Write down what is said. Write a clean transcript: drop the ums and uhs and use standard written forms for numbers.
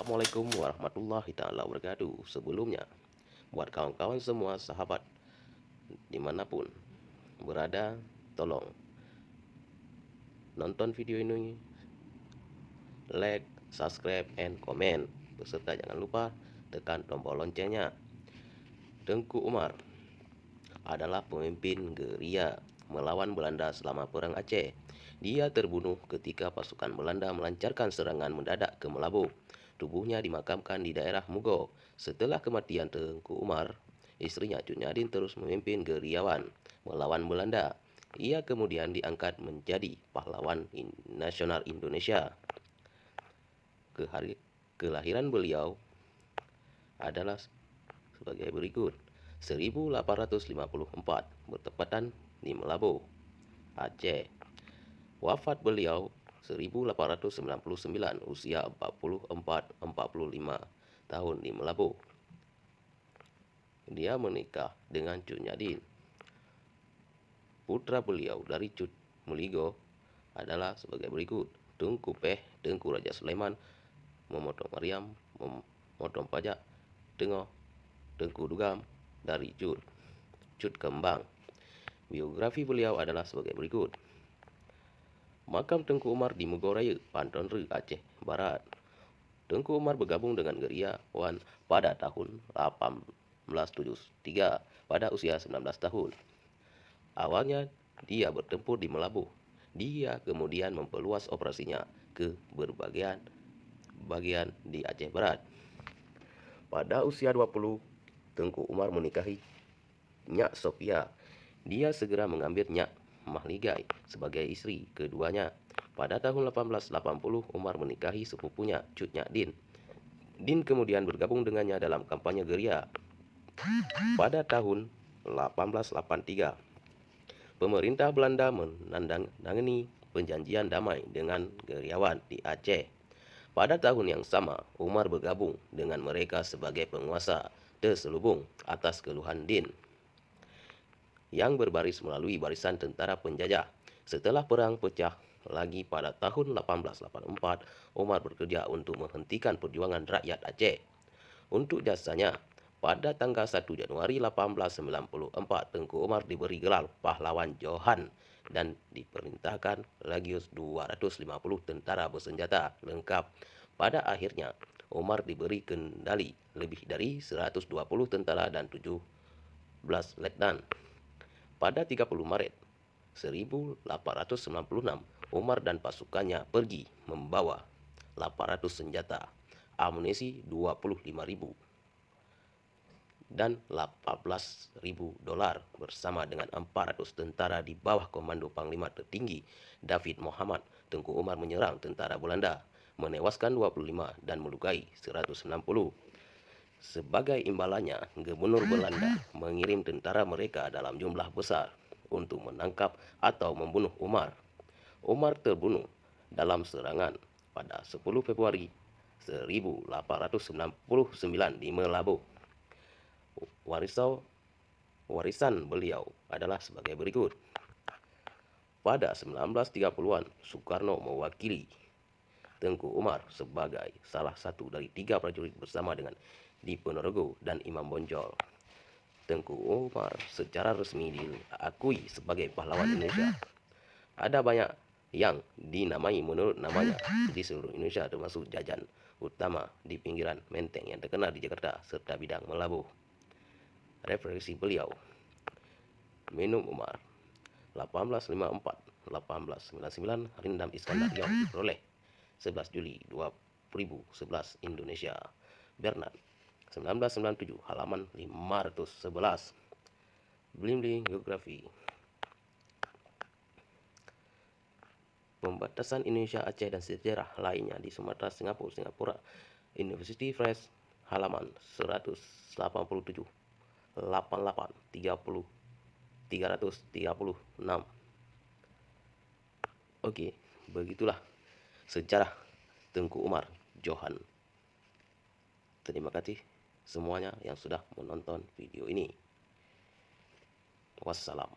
Assalamualaikum warahmatullahi taala wabarakatuh. Sebelumnya, buat kawan-kawan semua sahabat dimanapun berada, tolong nonton video ini, like, subscribe, and comment, beserta jangan lupa tekan tombol loncengnya. Tengku Umar adalah pemimpin gerilya melawan Belanda selama Perang Aceh. Dia terbunuh ketika pasukan Belanda melancarkan serangan mendadak ke Melabu. Tubuhnya dimakamkan di daerah Mugo. Setelah kematian Tengku Umar, istrinya Cut Nyak terus memimpin gerilyawan melawan Belanda. Ia kemudian diangkat menjadi pahlawan nasional Indonesia. Kelahiran beliau adalah sebagai berikut. 1854 bertepatan di Melabu, Aceh. Wafat beliau 1899 usia 44-45 tahun di Melabu. Dia menikah dengan Cut Nyak. Putra beliau dari Cut Muligo adalah sebagai berikut. Tengku Peh, Tengku Raja Sulaiman, Momotong Mariam, Momotong Pajak, Tengku Dugam dari Cut Kembang. Biografi beliau adalah sebagai berikut. Makam Tengku Umar di Mugo Raya, Panton Re, Aceh Barat. Tengku Umar bergabung dengan gerilyawan pada tahun 1873 pada usia 19 tahun. Awalnya dia bertempur di Melabu. Dia kemudian memperluas operasinya ke berbagai bagian di Aceh Barat. Pada usia 20, Tengku Umar menikahi Nyak Sophia. Dia segera mengambil Nyak Mahligai sebagai istri keduanya. Pada tahun 1880, Umar menikahi sepupunya Cut Nyak Din. Din kemudian bergabung dengannya dalam kampanye gerilya. Pada tahun 1883, pemerintah Belanda menandatangani perjanjian damai dengan gerilyawan di Aceh. Pada tahun yang sama, Umar bergabung dengan mereka sebagai penguasa terselubung atas keluhan Din yang berbaris melalui barisan tentara penjajah. Setelah perang pecah lagi pada tahun 1884, Umar bekerja untuk menghentikan perjuangan rakyat Aceh. Untuk jasanya, pada tanggal 1 Januari 1894, Tengku Umar diberi gelar Pahlawan Johan dan diperintahkan Legius 250 tentara bersenjata lengkap. Pada akhirnya, Umar diberi kendali lebih dari 120 tentara dan 17 letnan. Pada 30 Maret 1896, Umar dan pasukannya pergi membawa 800 senjata, amunisi 25.000 dan 18.000 dolar bersama dengan 400 tentara di bawah komando Panglima tertinggi David Muhammad. Tengku Umar menyerang tentara Belanda, menewaskan 25 dan melukai 160. Sebagai imbalannya, Gubernur Belanda mengirim tentara mereka dalam jumlah besar untuk menangkap atau membunuh Umar. Umar terbunuh dalam serangan pada 10 Februari 1899 di Melabu. Warisan beliau adalah sebagai berikut. Pada 1930-an, Soekarno mewakili Tengku Umar sebagai salah satu dari 3 prajurit bersama dengan Diponorogo dan Imam Bonjol. Tengku Umar secara resmi diakui sebagai pahlawan Indonesia. Ada banyak yang dinamai menurut namanya di seluruh Indonesia, termasuk jajan utama di pinggiran Menteng yang terkenal di Jakarta serta bidang Melabu. Referensi beliau: Minum Umar 1854-1899, Rindam Iskandar yang diperoleh 11 Juli 2011 Indonesia. Bernard 1997 halaman 511. Bling Geografi. Pembatasan Indonesia Aceh dan sejarah lainnya di Sumatera Singapura University Press halaman 187 88 30 336. Oke, begitulah sejarah Tengku Umar Johan. Terima kasih semuanya yang sudah menonton video ini. Wassalam.